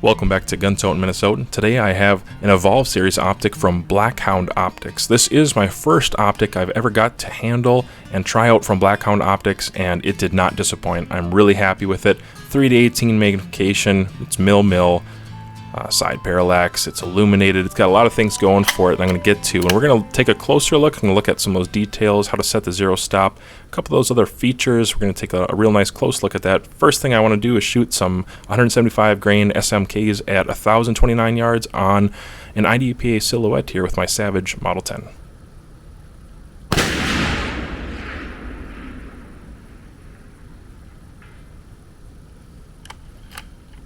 Welcome back to Guntote, Minnesota. Today I have an Evolve Series optic from Blackhound Optics. This is my first optic I've ever got to handle and try out from Blackhound Optics, and it did not disappoint. I'm really happy with it. 3:18 magnification, it's mil, side parallax, it's illuminated, it's got a lot of things going for it that I'm going to get to, and we're going to take a closer look. I'm going to look at some of those details, how to set the zero stop, a couple of those other features. We're going to take a real nice close look at that. First thing I want to do is shoot some 175 grain SMKs at 1,029 yards on an IDPA silhouette here with my Savage Model 10.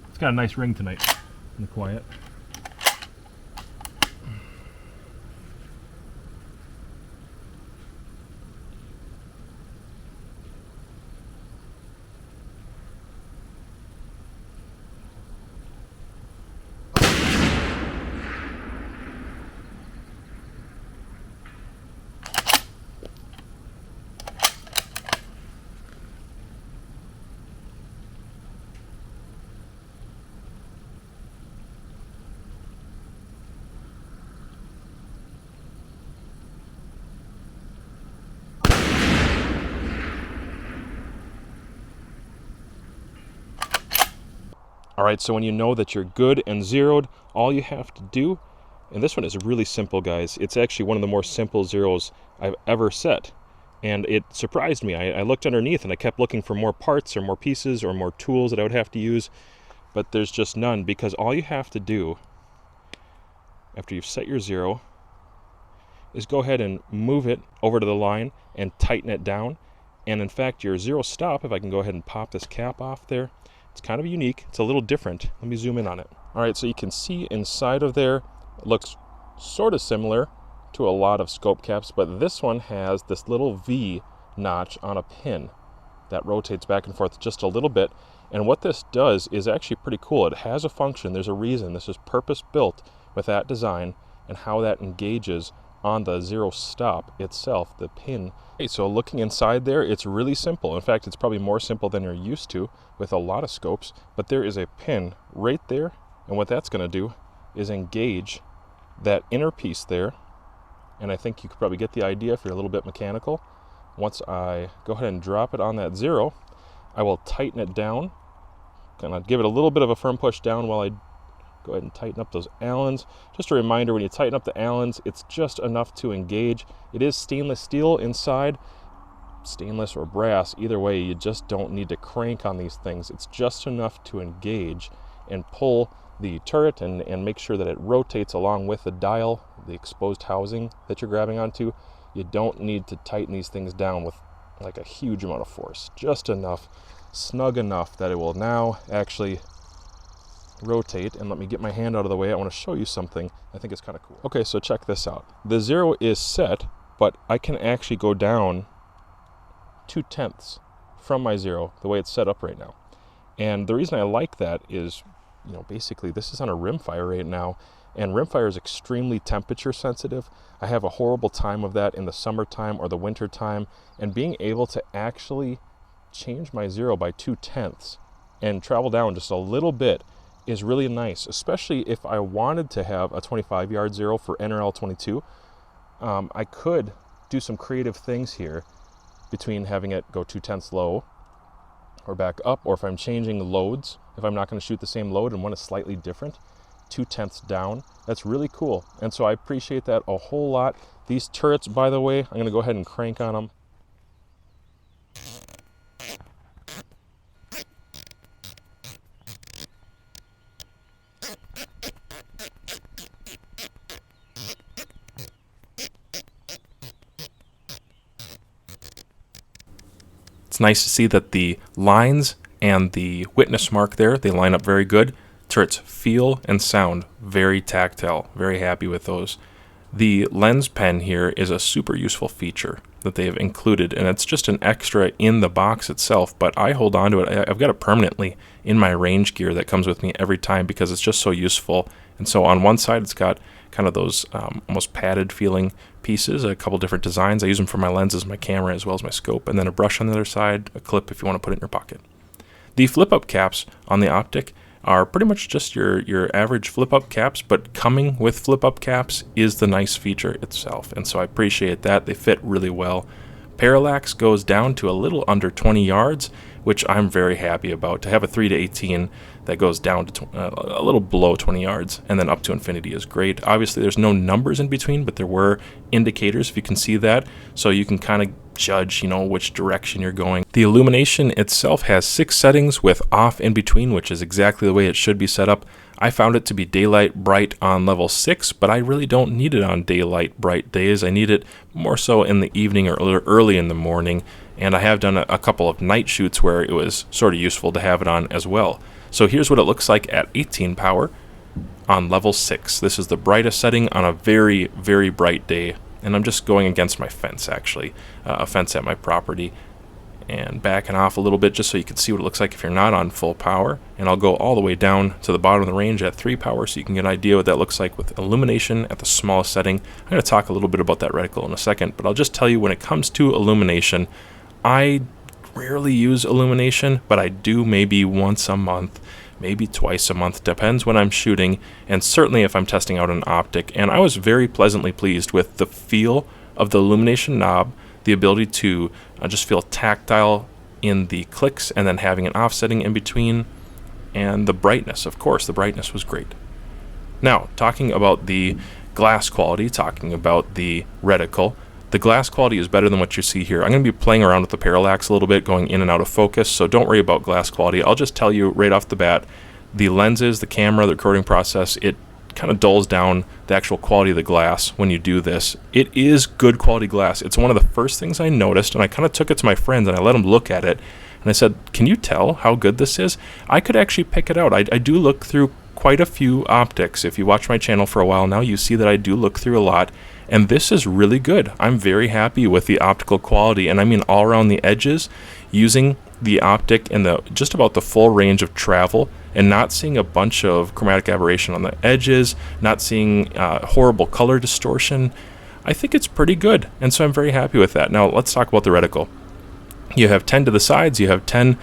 It's got a nice ring tonight. In the quiet. Alright, so when you know that you're good and zeroed, all you have to do, and this one is really simple, guys. It's actually one of the more simple zeros I've ever set. And it surprised me. I looked underneath and I kept looking for more parts or more pieces or more tools that I would have to use, but there's just none, because all you have to do after you've set your zero is go ahead and move it over to the line and tighten it down. And in fact, your zero stop, if I can go ahead and pop this cap off there, it's kind of unique. It's a little different. Let me zoom in on it. All right, so you can see inside of there, it looks sort of similar to a lot of scope caps, but this one has this little V notch on a pin that rotates back and forth just a little bit. And what this does is actually pretty cool. It has a function. There's a reason. This is purpose built with that design and how that engages on the zero stop itself, the pin. Okay, so looking inside there, it's really simple. In fact, it's probably more simple than you're used to with a lot of scopes, but there is a pin right there, and what that's going to do is engage that inner piece there, and I think you could probably get the idea if you're a little bit mechanical. Once I go ahead and drop it on that zero, I will tighten it down, kind of give it a little bit of a firm push down while I go ahead and tighten up those Allens. Just a reminder, when you tighten up the Allens, it's just enough to engage. It is stainless steel inside, stainless or brass, either way, you just don't need to crank on these things. It's just enough to engage and pull the turret and make sure that it rotates along with the dial, the exposed housing that you're grabbing onto. You don't need to tighten these things down with like a huge amount of force. Just enough, snug enough that it will now actually rotate. And let me get my hand out of the way. I want to show you something I think is kind of cool. Okay, so check this out. The zero is set, but I can actually go down 2/10 from my zero the way it's set up right now. And the reason I like that is, you know, basically this is on a rimfire right now, and rimfire is extremely temperature sensitive. I have a horrible time of that in the summertime or the winter time, and being able to actually change my zero by 2/10 and travel down just a little bit is really nice, especially if I wanted to have a 25-yard zero for NRL 22. I could do some creative things here between having it go 2/10 low or back up, or if I'm changing loads, if I'm not going to shoot the same load and one is slightly different, 2/10 down. That's really cool, and so I appreciate that a whole lot. These turrets, by the way, I'm going to go ahead and crank on them. It's nice to see that the lines and the witness mark there, they line up very good. Turrets feel and sound very tactile. Very happy with those. The lens pen here is a super useful feature that they have included, and it's just an extra in the box itself, but I hold on to it. I've got it permanently in my range gear that comes with me every time because it's just so useful. And so on one side, it's got kind of those almost padded feeling pieces, a couple different designs. I use them for my lenses, my camera, as well as my scope, and then a brush on the other side, a clip if you want to put it in your pocket. The flip-up caps on the optic are pretty much just your average flip-up caps, but coming with flip-up caps is the nice feature itself, and so I appreciate that. They fit really well. Parallax goes down to a little under 20 yards, which I'm very happy about. To have a 3 to 18 that goes down to a little below 20 yards and then up to infinity is great. Obviously, there's no numbers in between, but there were indicators, if you can see that, so you can kind of judge, which direction you're going. The illumination itself has 6 settings with off in between, which is exactly the way it should be set up. I found it to be daylight bright on level 6, but I really don't need it on daylight bright days. I need it more so in the evening or early in the morning, and I have done a couple of night shoots where it was sort of useful to have it on as well. So here's what it looks like at 18 power on level 6. This is the brightest setting on a very, very bright day, and I'm just going against my fence, actually, a fence at my property, and backing off a little bit just so you can see what it looks like if you're not on full power. And I'll go all the way down to the bottom of the range at 3 power so you can get an idea what that looks like with illumination at the smallest setting. I'm going to talk a little bit about that reticle in a second, but I'll just tell you, when it comes to illumination, I rarely use illumination, but I do maybe once a month, maybe twice a month, depends when I'm shooting, and certainly if I'm testing out an optic. And I was very pleasantly pleased with the feel of the illumination knob, the ability to just feel tactile in the clicks, and then having an offsetting in between, and the brightness. Of course, the brightness was great. Now, talking about the glass quality, talking about the reticle, the glass quality is better than what you see here. I'm going to be playing around with the parallax a little bit, going in and out of focus, so don't worry about glass quality. I'll just tell you right off the bat, the lenses, the camera, the recording process, it kind of dulls down the actual quality of the glass when you do this. It is good quality glass. It's one of the first things I noticed, and I kind of took it to my friends and I let them look at it, and I said, can you tell how good this is? I could actually pick it out. I do look through quite a few optics. If you watch my channel for a while now, you see that I do look through a lot, and this is really good. I'm very happy with the optical quality, and I mean all around the edges, using the optic in just about the full range of travel, and not seeing a bunch of chromatic aberration on the edges, not seeing horrible color distortion. I think it's pretty good, and so I'm very happy with that. Now let's talk about the reticle. You have 10 to the sides, you have 10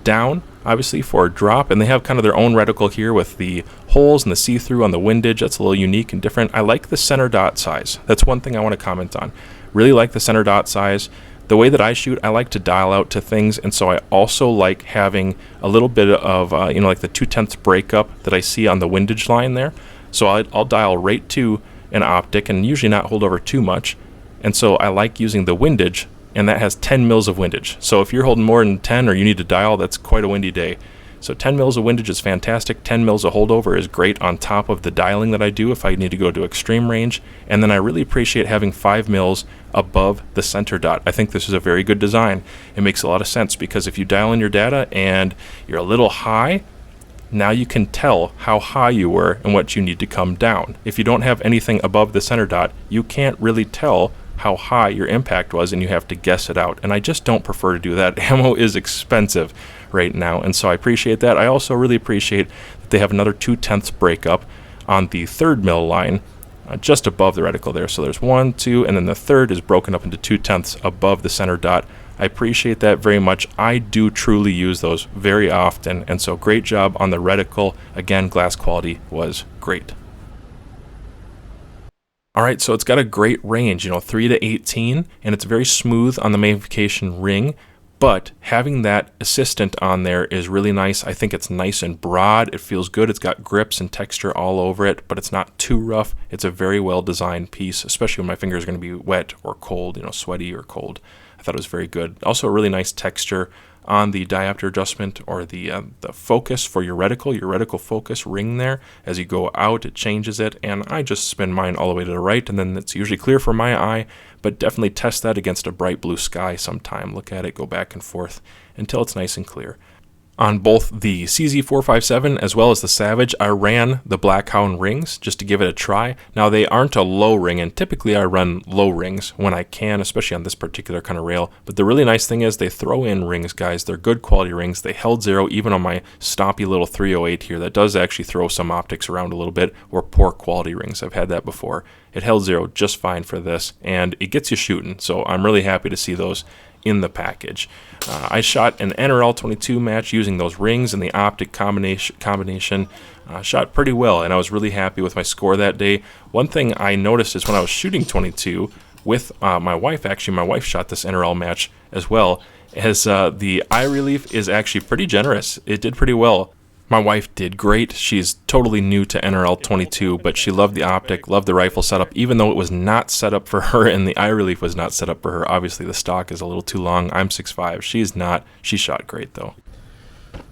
down, obviously, for a drop, and they have kind of their own reticle here with the holes and the see-through on the windage. That's a little unique and different. I like the center dot size. That's one thing I want to comment on. Really like the center dot size. The way that I shoot, I like to dial out to things, and so I also like having a little bit of, like the 2/10 breakup that I see on the windage line there. So I'll dial right to an optic and usually not hold over too much, and so I like using the windage, and that has 10 mils of windage. So if you're holding more than 10 or you need to dial, that's quite a windy day. So 10 mils of windage is fantastic. 10 mils of holdover is great on top of the dialing that I do if I need to go to extreme range. And then I really appreciate having 5 mils above the center dot. I think this is a very good design. It makes a lot of sense because if you dial in your data and you're a little high, now you can tell how high you were and what you need to come down. If you don't have anything above the center dot, you can't really tell how high your impact was, and you have to guess it out. And I just don't prefer to do that. Ammo is expensive right now, and so I appreciate that. I also really appreciate that they have another 2/10 breakup on the 3rd mil line, just above the reticle there. So there's 1, 2, and then the 3rd is broken up into 2/10 above the center dot. I appreciate that very much. I do truly use those very often, and so great job on the reticle. Again, glass quality was great. Alright, so it's got a great range, 3 to 18, and it's very smooth on the magnification ring, but having that assistant on there is really nice. I think it's nice and broad. It feels good. It's got grips and texture all over it, but it's not too rough. It's a very well designed piece, especially when my fingers are going to be wet or cold, sweaty or cold. I thought it was very good. Also a really nice texture on the diopter adjustment, or the focus for your reticle focus ring there. As you go out, it changes it, and I just spin mine all the way to the right, and then it's usually clear for my eye, but definitely test that against a bright blue sky sometime. Look at it, go back and forth until it's nice and clear. On both the CZ457 as well as the Savage, I ran the Blackhound rings just to give it a try. Now, they aren't a low ring, and typically I run low rings when I can, especially on this particular kind of rail. But the really nice thing is they throw in rings, guys. They're good quality rings. They held zero even on my stompy little 308 here. That does actually throw some optics around a little bit, or poor quality rings. I've had that before. It held zero just fine for this, and it gets you shooting. So I'm really happy to see those in the package. I shot an NRL 22 match using those rings and the optic combination. Shot pretty well, and I was really happy with my score that day. One thing I noticed is when I was shooting 22 with my wife, actually my wife shot this NRL match as well, as the eye relief is actually pretty generous. It did pretty well. My wife did great. She's totally new to NRL 22, but she loved the optic, loved the rifle setup, even though it was not set up for her and the eye relief was not set up for her. Obviously, the stock is a little too long. I'm 6'5". She's not. She shot great, though.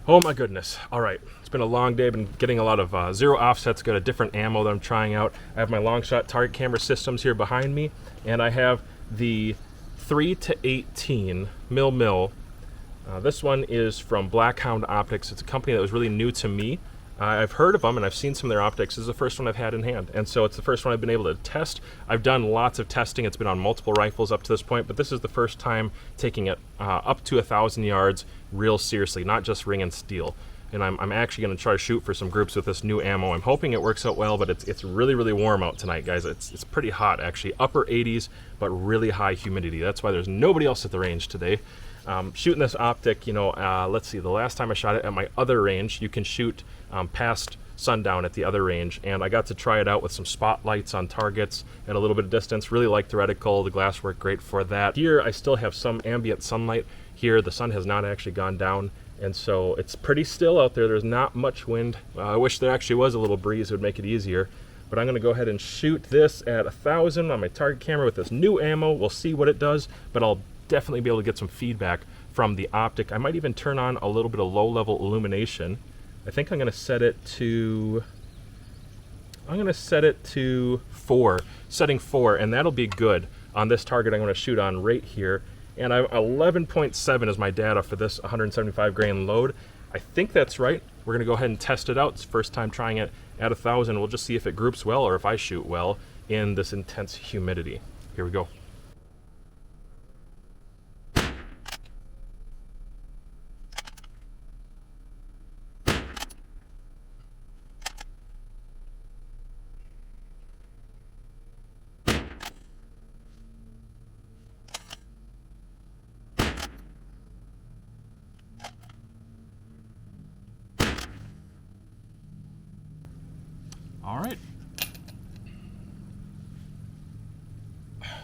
Oh my goodness. All right. It's been a long day. I've been getting a lot of zero offsets, got a different ammo that I'm trying out. I have my long shot target camera systems here behind me, and I have the 3 to 18 mil. This one is from Blackhound Optics. It's a company that was really new to me. I've heard of them and I've seen some of their optics. This is the first one I've had in hand, and so it's the first one I've been able to test. I've done lots of testing. It's been on multiple rifles up to this point, but this is the first time taking it up to 1,000 yards real seriously, not just ring and steel. And I'm actually going to try to shoot for some groups with this new ammo. I'm hoping it works out well, but it's really, really warm out tonight, guys. It's pretty hot, actually. Upper 80s, but really high humidity. That's why there's nobody else at the range today. Shooting this optic, you know, let's see, the last time I shot it at my other range, you can shoot past sundown at the other range, and I got to try it out with some spotlights on targets at a little bit of distance. Really liked the reticle. The glass worked great for that. Here I still have some ambient sunlight. Here the sun has not actually gone down, and so it's pretty still out there. There's not much wind. I wish there actually was a little breeze. It would make it easier. But I'm going to go ahead and shoot this at 1,000 on my target camera with this new ammo. We'll see what it does, but I'll definitely be able to get some feedback from the optic. I might even turn on a little bit of low-level illumination. I think I'm going to set it to 4, setting 4, and that'll be good on this target I'm going to shoot on right here. And 11.7 is my data for this 175 grain load. I think that's right. We're going to go ahead and test it out. It's the first time trying it at 1,000. We'll just see if it groups well or if I shoot well in this intense humidity. Here we go. All right.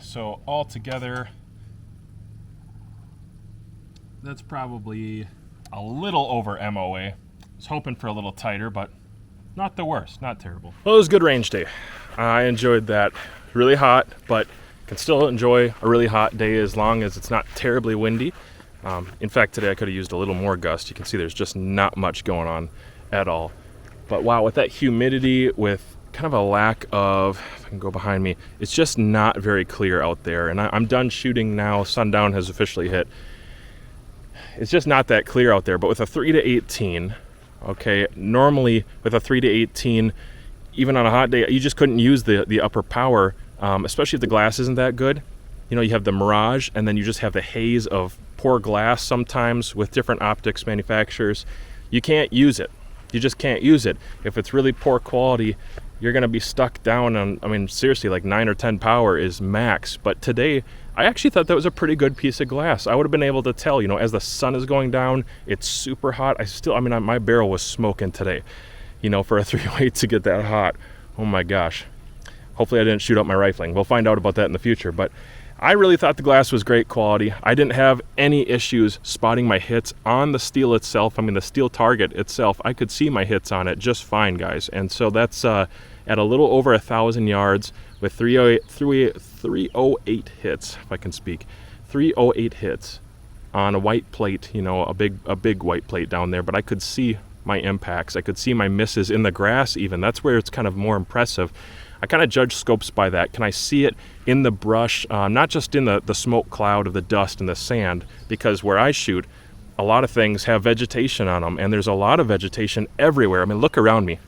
So all together, that's probably a little over MOA. I was hoping for a little tighter, but not the worst, not terrible. Well, it was a good range day. I enjoyed that. Really hot, but can still enjoy a really hot day as long as it's not terribly windy. In fact, today I could have used a little more gust. You can see there's just not much going on at all. But wow, with that humidity, with kind of a lack of, if I can go behind me, it's just not very clear out there. And I'm done shooting now. Sundown has officially hit. It's just not that clear out there. But with a 3 to 18, okay, normally with a 3 to 18, even on a hot day, you just couldn't use the upper power, especially if the glass isn't that good. You know, you have the mirage, and then you just have the haze of poor glass sometimes with different optics manufacturers. You can't use it. You just can't use it. If it's really poor quality, you're going to be stuck down on, I mean, seriously, like 9 or 10 power is max. But today, I actually thought that was a pretty good piece of glass. I would have been able to tell, you know, as the sun is going down, it's super hot. My barrel was smoking today, you know, for a 308 to get that hot. Oh my gosh. Hopefully I didn't shoot up my rifling. We'll find out about that in the future. But I really thought the glass was great quality. I didn't have any issues spotting my hits on the steel itself. I mean, the steel target itself, I could see my hits on it just fine, guys. And so that's at a little over 1,000 yards with 308 hits, if I can speak. 308 hits on a white plate, you know, a big white plate down there. But I could see my impacts. I could see my misses in the grass even. That's where it's kind of more impressive. I kind of judge scopes by that. Can I see it in the brush, not just in the smoke cloud of the dust and the sand, because where I shoot, a lot of things have vegetation on them, and there's a lot of vegetation everywhere. I mean, look around me.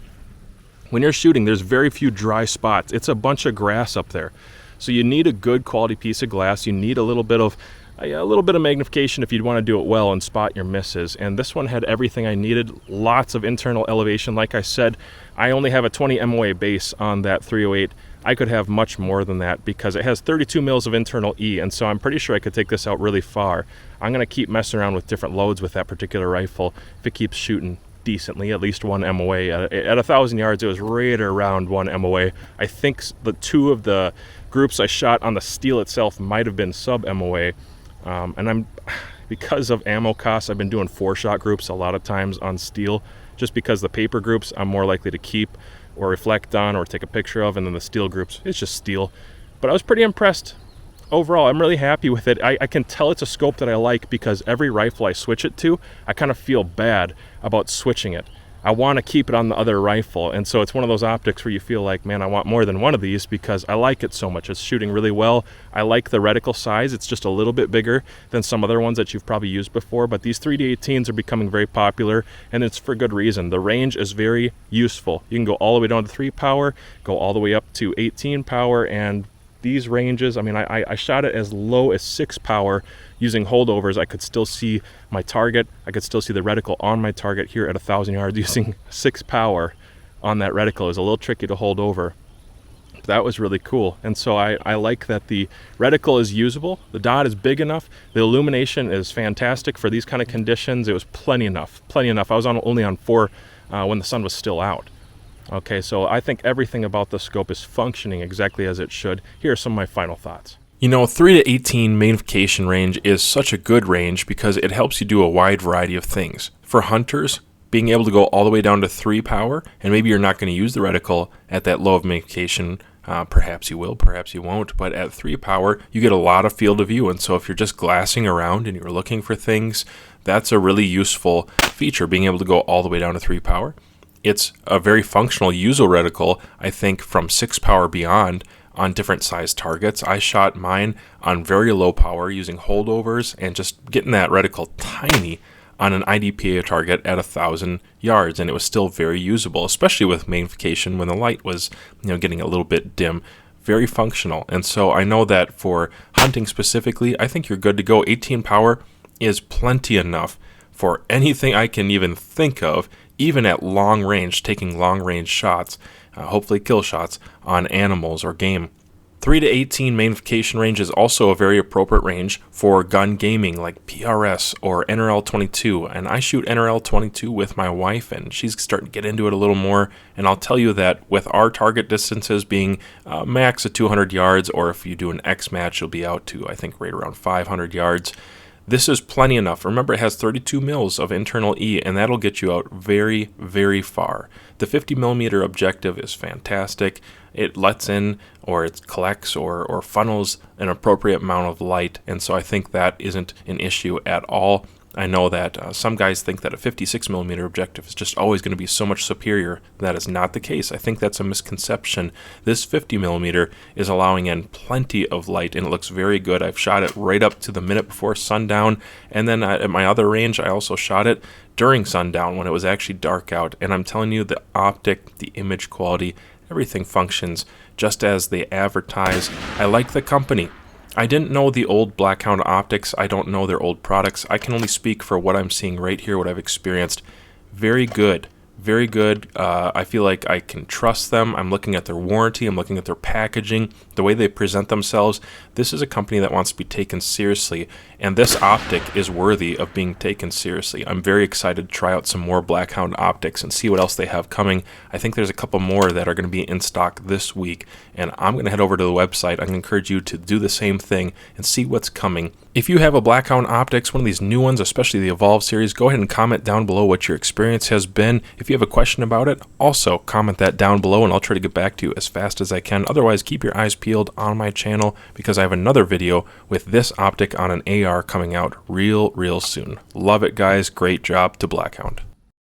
When you're shooting, there's very few dry spots. It's a bunch of grass up there. So you need a good quality piece of glass. You need a little bit of a little bit of magnification if you'd want to do it well and spot your misses. And this one had everything I needed, lots of internal elevation. Like I said, I only have a 20 MOA base on that 308. I could have much more than that because it has 32 mils of internal E, and so I'm pretty sure I could take this out really far. I'm going to keep messing around with different loads with that particular rifle if it keeps shooting decently, at least 1 MOA. At 1,000 yards, it was right around 1 MOA. I think the 2 of the groups I shot on the steel itself might have been sub MOA. And because of ammo costs, I've been doing 4-shot groups a lot of times on steel, just because the paper groups I'm more likely to keep or reflect on or take a picture of, and then the steel groups, it's just steel. But I was pretty impressed. Overall, I'm really happy with it. I can tell it's a scope that I like because every rifle I switch it to, I kind of feel bad about switching it. I want to keep it on the other rifle, and so it's one of those optics where you feel like, man, I want more than one of these because I like it so much. It's shooting really well. I like the reticle size. It's just a little bit bigger than some other ones that you've probably used before, but these 3D18s are becoming very popular, and it's for good reason. The range is very useful. You can go all the way down to 3 power, go all the way up to 18 power, and these ranges, I mean, I shot it as low as 6 power using holdovers. I could still see my target. I could still see the reticle on my target here at 1,000 yards using 6 power on that reticle. It was a little tricky to hold over. But that was really cool. And so I like that the reticle is usable. The dot is big enough. The illumination is fantastic for these kind of conditions. It was plenty enough. I was only on 4 when the sun was still out. Okay, so I think everything about the scope is functioning exactly as it should. Here are some of my final thoughts. You know, 3 to 18 magnification range is such a good range because it helps you do a wide variety of things. For hunters, being able to go all the way down to 3 power, and maybe you're not going to use the reticle at that low of magnification, perhaps you will, perhaps you won't, but at 3 power, you get a lot of field of view, and so if you're just glassing around and you're looking for things, that's a really useful feature, being able to go all the way down to 3 power. It's a very functional user reticle, I think, from 6 power beyond on different size targets. I shot mine on very low power using holdovers and just getting that reticle tiny on an IDPA target at 1,000 yards, and it was still very usable, especially with magnification when the light was, getting a little bit dim. Very functional, and so I know that for hunting specifically, I think you're good to go. 18 power is plenty enough for anything I can even think of, even at long range, taking long range shots, hopefully kill shots, on animals or game. 3 to 18 magnification range is also a very appropriate range for gun gaming like PRS or NRL-22, and I shoot NRL-22 with my wife, and she's starting to get into it a little more, and I'll tell you that with our target distances being max at 200 yards, or if you do an X match, you'll be out to, I think, right around 500 yards. This is plenty enough. Remember, it has 32 mils of internal E, and that'll get you out very, very far. The 50 millimeter objective is fantastic. It lets in, or it collects, or funnels an appropriate amount of light, and so I think that isn't an issue at all. I know that some guys think that a 56 millimeter objective is just always going to be so much superior. That is not the case. I think that's a misconception. This 50 millimeter is allowing in plenty of light, and it looks very good. I've shot it right up to the minute before sundown, and then at my other range, I also shot it during sundown when it was actually dark out. And I'm telling you, the optic, the image quality, everything functions just as they advertise. I like the company. I didn't know the old Blackhound optics. I don't know their old products. I can only speak for what I'm seeing right here, what I've experienced. Very good. Very good. I feel like I can trust them. I'm looking at their warranty. I'm looking at their packaging, the way they present themselves. This is a company that wants to be taken seriously, and this optic is worthy of being taken seriously. I'm very excited to try out some more Blackhound optics and see what else they have coming. I think there's a couple more that are going to be in stock this week, and I'm going to head over to the website. I'm going to encourage you to do the same thing and see what's coming. If you have a Blackhound optics, one of these new ones, especially the Evolve series, go ahead and comment down below what your experience has been. If you have a question about it, also comment that down below, and I'll try to get back to you as fast as I can. Otherwise, keep your eyes peeled on my channel because I have another video with this optic on an AR coming out real soon. Love it, guys. Great job to Blackhound.